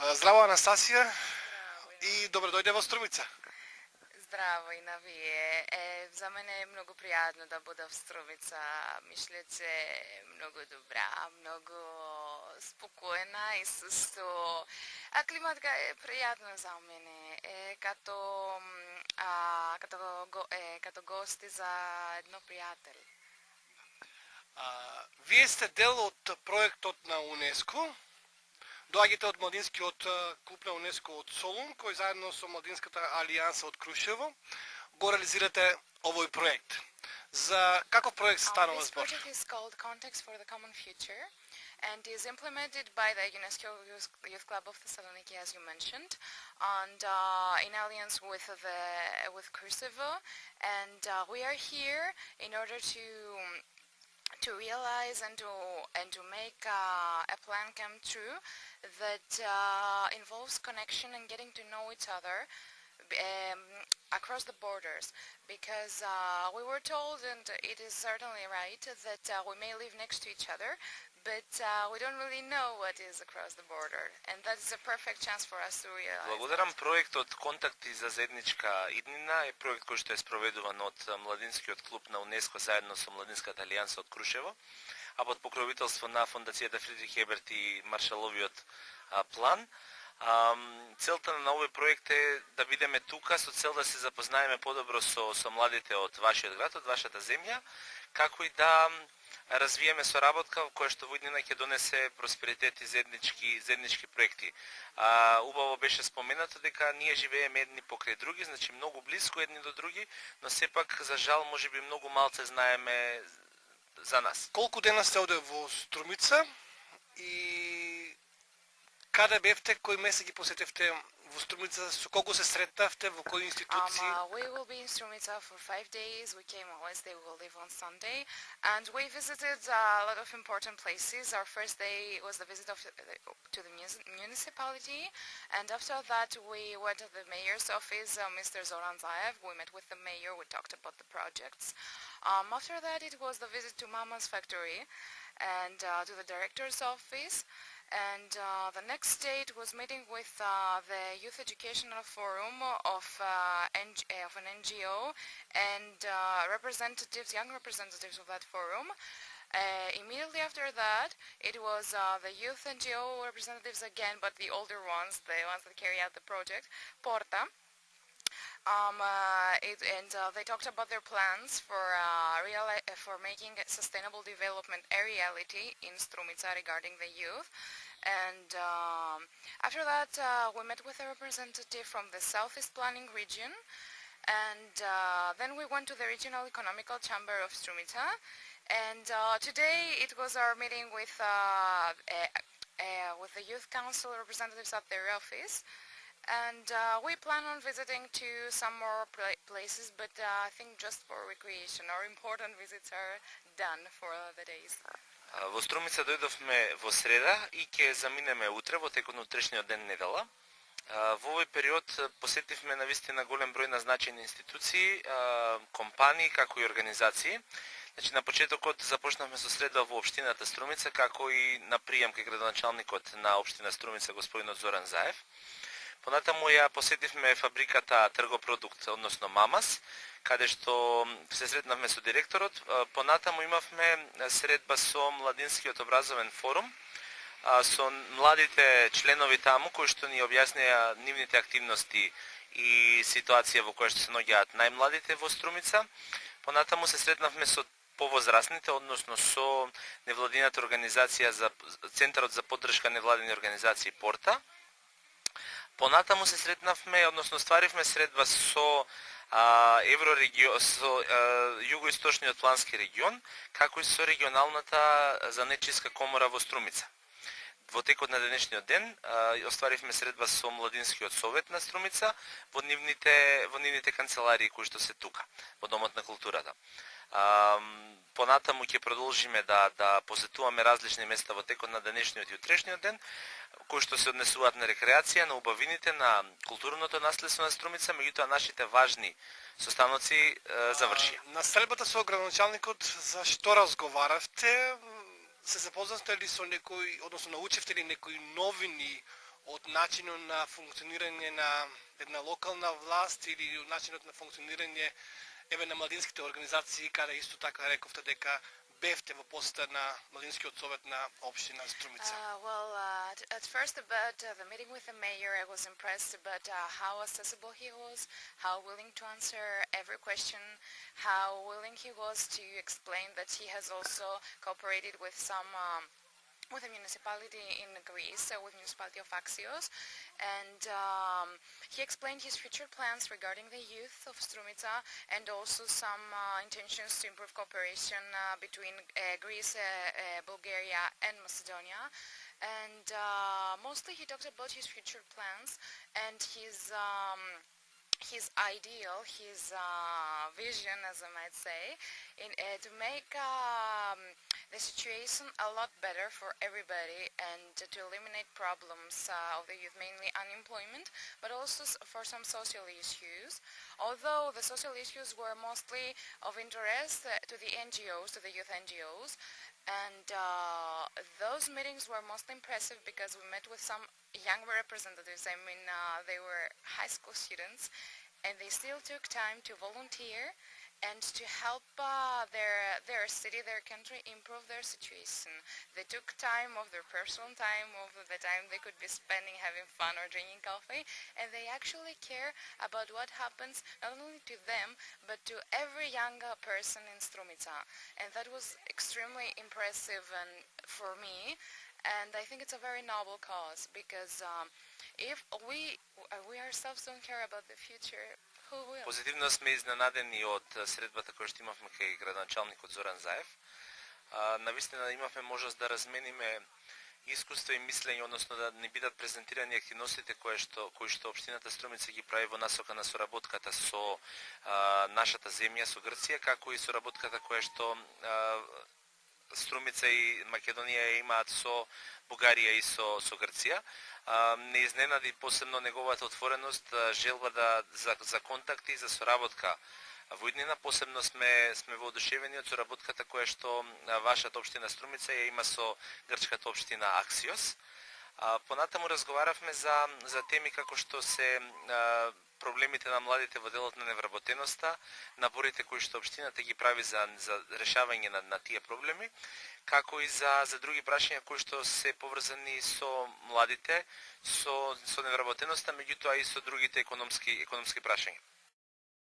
Здраво, Анастасија, Здраво и и добро дојде во Струмица. Здраво и на вие. За мене е многу пријатно да будам в Струмица. Мисле, че е многу добра, многу спокојна и со климатка е пријатна за мене. Като гости за едно пријател. Вие сте дел од проектот на УНЕСКО. Доаѓате од младинскиот клуб на УНЕСКО од Солун, кој заедно со младинската алијанса од Крушево го реализирате овој проект. За каков проект станува This збор? project is called Context for the Common Future and is implemented by the UNESCO Youth Club of Thessaloniki, as you mentioned, and in alliance with Kosovo. And we are here in order to realize and to make a plan come true that involves connection and getting to know each other across the borders, because we were told, and it is certainly right, that we may live next to each other, but we don't really know what is across the border, and that is a perfect chance for us to realize. Благодарам. Проектот Контакти за заедничка иднина е проект кој што е спроведуван од Младинскиот клуб на УНЕСКО заедно со Младинската алијанса од Крушево, а под покровителство на Фондацијата Фридрих Еберт и Маршаловиот план. Целта на овој проект е да бидеме тука со цел да се запознаеме подобро со младите од вашиот град, од вашата земја, како и да развиеме соработка која што во иднина ќе донесе просперитет и заеднички проекти. Убаво беше споменато дека ние живееме едни покрај други, значи многу близко едни до други, но сепак за жал можеби многу малце знаеме за нас. Колку дена сте овде во Струмица и каде бевте, кој месец ги посетевте во Струмица, со колку се сретнавте, во кои институции? We will be in Strumica for 5 days. We came on Wednesday, we will leave on Sunday. And we visited a lot of important places. Our first day was the visit to the municipality. And after that, we went to the mayor's office, Mr. Zoran Zaev. We met with the mayor. We talked about the projects. After that, it was the visit to Mama's factory and to the director's office. And the next date was meeting with the Youth Educational Forum of an NGO and young representatives of that forum. Immediately after that, it was the youth NGO representatives again, but the older ones, the ones that carry out the project, Porta. They talked about their plans for making sustainable development a reality in Strumica regarding the youth. And after that, we met with a representative from the Southeast Planning Region, and then we went to the Regional Economical Chamber of Strumica. And today it was our meeting with the Youth Council representatives at their office. And we plan on visiting to some more places, but I think just for recreation. Our important visits are done for the days. Во Струмица дојдовме во среда и ќе заминеме утре во текот на утрешниот ден недела. Во овој период посетивме навистина голем број назначени институции, компании како и организации. Значи на почетокот започнавме со средба во општината Струмица, како и на прием кај градоначалникот на општина Струмица господинот Зоран Заев. Понатаму ја посетивме фабриката Тргопродукт, односно Мамас, каде што се сретнавме со директорот. Понатаму имавме средба со Младинскиот образовен форум, со младите членови таму, кои што ни објаснија нивните активности и ситуација во која што се наоѓаат најмладите во Струмица. Понатаму се сретнавме со повозрастните, односно со невладината организација за Центарот за поддршка невладини организации Порта. Понатаму се сретнавме, односно стваривме средба со југоисточниот плански регион, како и со регионалната занечиска комора во Струмица. Во текот на денешниот ден остваривме средба со Младинскиот совет на Струмица во нивните канцеларии кои што се тука, во Домот на културата. Понатаму ќе продолжиме да посетуваме различни места во текот на денешниот и утрешниот ден, кои што се однесуваат на рекреација, на убавините, на културното наследство на Струмица, меѓутоа нашите важни состаноци завршија. На средбата со градоначалникот, за што разговаравте? Се запознавте ли со некои, односно научивте ли некои новини од начинот на функционирање на една локална власт или од начинот на функционирање на младинските организации, каде исто така рековте дека бевте во посета на Младинскиот совет на општина Струмица. At first about the meeting with the mayor, I was impressed about how accessible he was, how willing to answer every question, how willing he was to explain that he has also cooperated with with a municipality in Greece, with municipality of Axios, and he explained his future plans regarding the youth of Strumica and also some intentions to improve cooperation between Greece, Bulgaria and Macedonia. And mostly he talked about his future plans and his ideal, his vision, as I might say, to make the situation a lot better for everybody and to eliminate problems of the youth, mainly unemployment, but also for some social issues. Although the social issues were mostly of interest to the NGOs, to the youth NGOs, and those meetings were mostly impressive because we met with some young representatives. I mean, they were high school students, and they still took time to volunteer and to help their city, their country improve their situation. They took time of their personal time, of the time they could be spending having fun or drinking coffee, and they actually care about what happens not only to them, but to every young person in Strumica. And that was extremely impressive and for me, and I think it's a very noble cause, because if we ourselves don't care about the future, who will? Позитивно сме изненадени од средбата која што имавме кај градоначалникот Зоран Заев. Навистина имавме можност да размениме искуства и мислење, односно да ни бидат презентирани активностите кои што општината Струмица ги прави во насока на соработката со нашата земја, со Грција, како и соработката која што Струмица и Македонија имаат со Бугарија и со Грција. Не изненади посебно неговата отвореност, желба за контакти и за соработка во иднина. Посебно сме воодушевени од соработката која што вашата општина Струмица ја има со грчката општина Аксиос. Понатаму разговаравме за теми како што се проблемите на младите во делот на невработеноста, напорите кои што општината ги прави за решавање на тие проблеми, како и за други прашања кои што се поврзани со младите, со невработеноста, меѓутоа и со другите економски прашања.